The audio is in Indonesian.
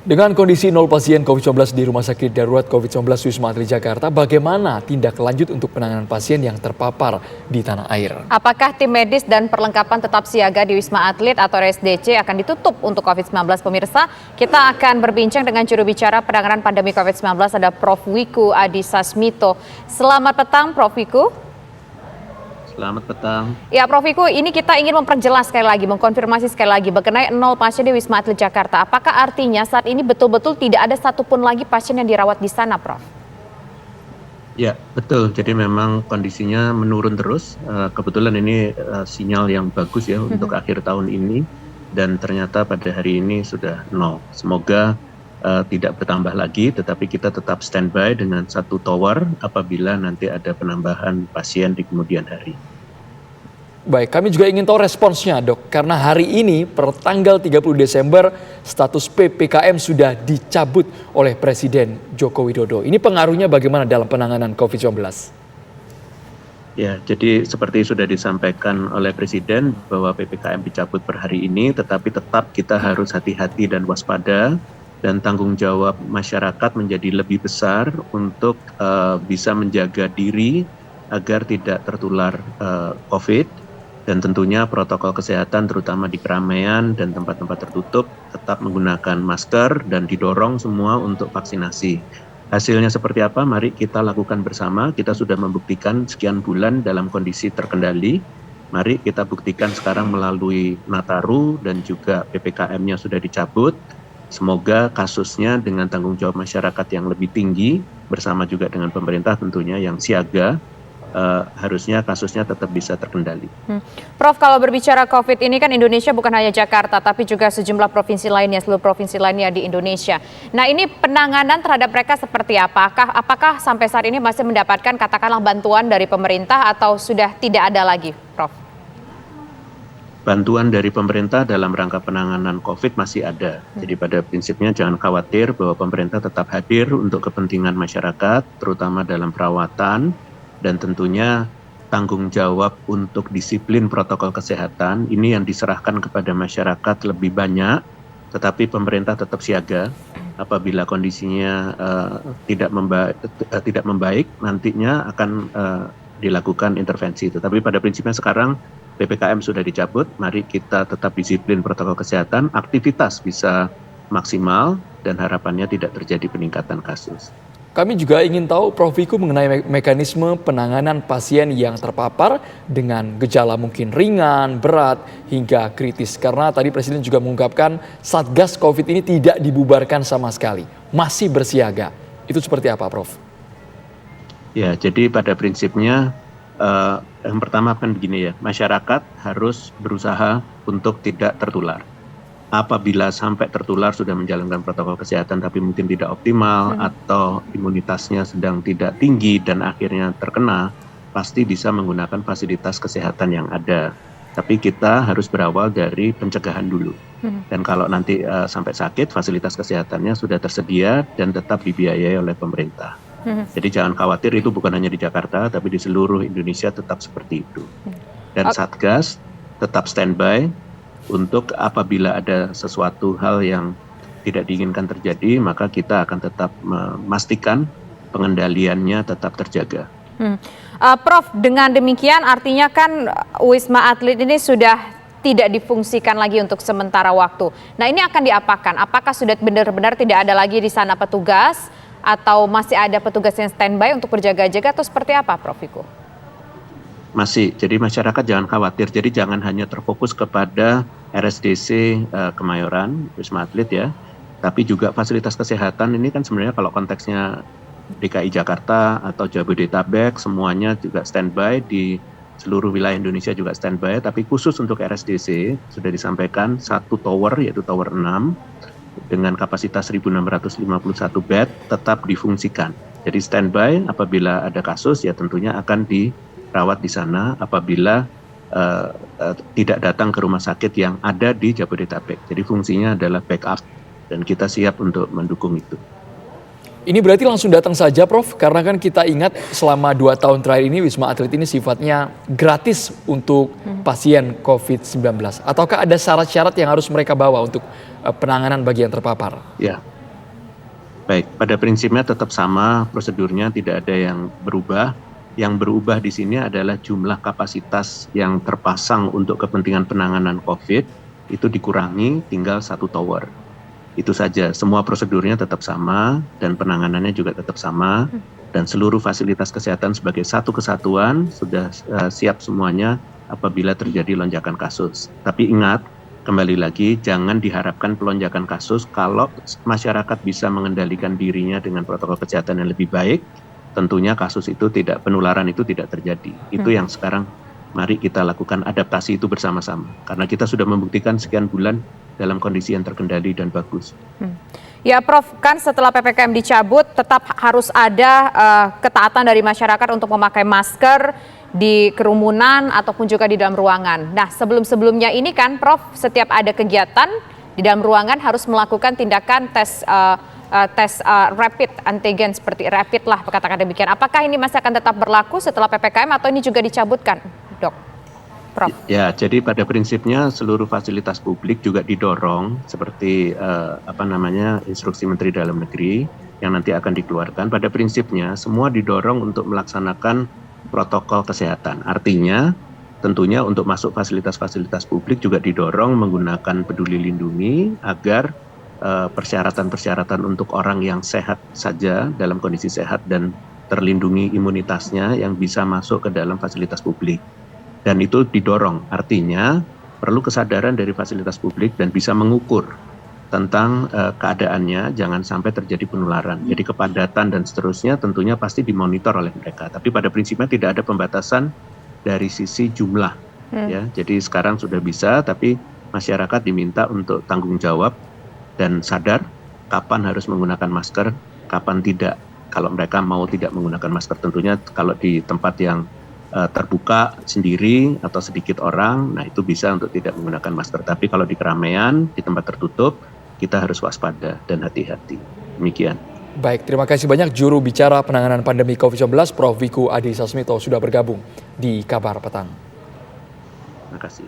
Dengan kondisi 0 pasien COVID-19 di Rumah Sakit Darurat COVID-19 Wisma Atlet Jakarta, bagaimana tindak lanjut untuk penanganan pasien yang terpapar di tanah air? Apakah tim medis dan perlengkapan tetap siaga di Wisma Atlet atau RSDC akan ditutup untuk COVID-19 pemirsa? Kita akan berbincang dengan juru bicara penanganan pandemi COVID-19 ada Prof. Wiku Adhisa Smito. Selamat petang Prof. Wiku. Selamat petang. Ya Prof. Wiku, ini kita ingin memperjelas sekali lagi, mengkonfirmasi sekali lagi mengenai 0 pasien di Wisma Atlet Jakarta. Apakah artinya saat ini betul-betul tidak ada satupun lagi pasien yang dirawat di sana, Prof? Ya, betul. Jadi memang kondisinya menurun terus. Kebetulan ini sinyal yang bagus ya untuk akhir tahun ini. Dan ternyata pada hari ini sudah 0. Semoga tidak bertambah lagi, tetapi kita tetap standby dengan 1 tower apabila nanti ada penambahan pasien di kemudian hari. Baik, kami juga ingin tahu responsnya dok, karena hari ini per tanggal 30 Desember status PPKM sudah dicabut oleh Presiden Joko Widodo. Ini pengaruhnya bagaimana dalam penanganan COVID-19? Ya, jadi seperti sudah disampaikan oleh Presiden bahwa PPKM dicabut per hari ini, tetapi tetap kita harus hati-hati dan waspada. Dan tanggung jawab masyarakat menjadi lebih besar untuk bisa menjaga diri agar tidak tertular COVID. Dan tentunya protokol kesehatan terutama di keramaian dan tempat-tempat tertutup tetap menggunakan masker dan didorong semua untuk vaksinasi. Hasilnya seperti apa? Mari kita lakukan bersama. Kita sudah membuktikan sekian bulan dalam kondisi terkendali. Mari kita buktikan sekarang melalui Nataru dan juga PPKM-nya sudah dicabut. Semoga kasusnya dengan tanggung jawab masyarakat yang lebih tinggi bersama juga dengan pemerintah tentunya yang siaga, harusnya kasusnya tetap bisa terkendali. Prof, kalau berbicara COVID ini kan Indonesia bukan hanya Jakarta, tapi juga sejumlah provinsi lainnya, seluruh provinsi lainnya di Indonesia. Nah ini penanganan terhadap mereka seperti apa? Apakah sampai saat ini masih mendapatkan katakanlah bantuan dari pemerintah atau sudah tidak ada lagi, Prof? Bantuan dari pemerintah dalam rangka penanganan COVID masih ada. Jadi pada prinsipnya jangan khawatir bahwa pemerintah tetap hadir untuk kepentingan masyarakat, terutama dalam perawatan, dan tentunya tanggung jawab untuk disiplin protokol kesehatan ini yang diserahkan kepada masyarakat lebih banyak, tetapi pemerintah tetap siaga. Apabila kondisinya tidak membaik, nantinya akan dilakukan intervensi. Tetapi pada prinsipnya sekarang PPKM sudah dicabut, mari kita tetap disiplin protokol kesehatan, aktivitas bisa maksimal dan harapannya tidak terjadi peningkatan kasus. Kami juga ingin tahu Prof. Wiku mengenai mekanisme penanganan pasien yang terpapar dengan gejala mungkin ringan, berat, hingga kritis. Karena tadi Presiden juga mengungkapkan Satgas COVID ini tidak dibubarkan sama sekali, masih bersiaga. Itu seperti apa Prof? Ya, jadi pada prinsipnya yang pertama kan begini ya, masyarakat harus berusaha untuk tidak tertular. Apabila sampai tertular sudah menjalankan protokol kesehatan tapi mungkin tidak optimal atau imunitasnya sedang tidak tinggi dan akhirnya terkena, pasti bisa menggunakan fasilitas kesehatan yang ada. Tapi kita harus berawal dari pencegahan dulu. Dan kalau nanti sampai sakit, fasilitas kesehatannya sudah tersedia dan tetap dibiayai oleh pemerintah. Jadi jangan khawatir, itu bukan hanya di Jakarta, tapi di seluruh Indonesia tetap seperti itu. Dan Satgas tetap standby untuk apabila ada sesuatu hal yang tidak diinginkan terjadi, maka kita akan tetap memastikan pengendaliannya tetap terjaga. Prof, dengan demikian artinya kan Wisma Atlet ini sudah tidak difungsikan lagi untuk sementara waktu. Nah ini akan diapakan? Apakah sudah benar-benar tidak ada lagi di sana petugas? Atau masih ada petugas yang standby untuk berjaga-jaga atau seperti apa Prof. Wiku? Masih, jadi masyarakat jangan khawatir, jadi jangan hanya terfokus kepada RSDC Kemayoran, Wisma Atlet ya, tapi juga fasilitas kesehatan ini kan sebenarnya kalau konteksnya DKI Jakarta atau Jabodetabek semuanya juga standby, di seluruh wilayah Indonesia juga standby, tapi khusus untuk RSDC sudah disampaikan 1 tower yaitu tower 6, dengan kapasitas 1.651 bed tetap difungsikan. Jadi standby apabila ada kasus ya tentunya akan dirawat di sana apabila tidak datang ke rumah sakit yang ada di Jabodetabek. Jadi fungsinya adalah backup dan kita siap untuk mendukung itu. Ini berarti langsung datang saja Prof, karena kan kita ingat selama 2 tahun terakhir ini Wisma Atlet ini sifatnya gratis untuk pasien COVID-19. Ataukah ada syarat-syarat yang harus mereka bawa untuk penanganan bagi yang terpapar? Ya, Baik, pada prinsipnya tetap sama prosedurnya, tidak ada yang berubah. Yang berubah di sini adalah jumlah kapasitas yang terpasang untuk kepentingan penanganan COVID itu dikurangi tinggal 1 tower. Itu saja, semua prosedurnya tetap sama dan penanganannya juga tetap sama dan seluruh fasilitas kesehatan sebagai satu kesatuan sudah siap semuanya apabila terjadi lonjakan kasus. Tapi ingat, kembali lagi jangan diharapkan pelonjakan kasus kalau masyarakat bisa mengendalikan dirinya dengan protokol kesehatan yang lebih baik, tentunya kasus itu penularan itu tidak terjadi. Itu yang sekarang mari kita lakukan adaptasi itu bersama-sama. Karena kita sudah membuktikan sekian bulan dalam kondisi yang terkendali dan bagus. Ya Prof, kan setelah PPKM dicabut tetap harus ada ketaatan dari masyarakat untuk memakai masker di kerumunan ataupun juga di dalam ruangan. Nah sebelum-sebelumnya ini kan Prof, setiap ada kegiatan di dalam ruangan harus melakukan tindakan tes rapid antigen seperti rapid lah katakan demikian. Apakah ini masih akan tetap berlaku setelah PPKM atau ini juga dicabutkan, Dok? Prof. Ya, jadi pada prinsipnya seluruh fasilitas publik juga didorong seperti instruksi Menteri Dalam Negeri yang nanti akan dikeluarkan. Pada prinsipnya semua didorong untuk melaksanakan protokol kesehatan. Artinya tentunya untuk masuk fasilitas-fasilitas publik juga didorong menggunakan Peduli Lindungi agar persyaratan-persyaratan untuk orang yang sehat saja dalam kondisi sehat dan terlindungi imunitasnya yang bisa masuk ke dalam fasilitas publik. Dan itu didorong, artinya perlu kesadaran dari fasilitas publik dan bisa mengukur tentang keadaannya, jangan sampai terjadi penularan. Jadi kepadatan dan seterusnya tentunya pasti dimonitor oleh mereka. Tapi pada prinsipnya tidak ada pembatasan dari sisi jumlah. Ya, jadi sekarang sudah bisa, tapi masyarakat diminta untuk tanggung jawab dan sadar kapan harus menggunakan masker, kapan tidak. Kalau mereka mau tidak menggunakan masker, tentunya kalau di tempat yang terbuka sendiri atau sedikit orang, nah itu bisa untuk tidak menggunakan masker. Tapi kalau di keramaian, di tempat tertutup, kita harus waspada dan hati-hati. Demikian. Baik, terima kasih banyak juru bicara penanganan pandemi COVID-19 Prof. Wiku Adhisa Smito sudah bergabung di Kabar Petang. Terima kasih.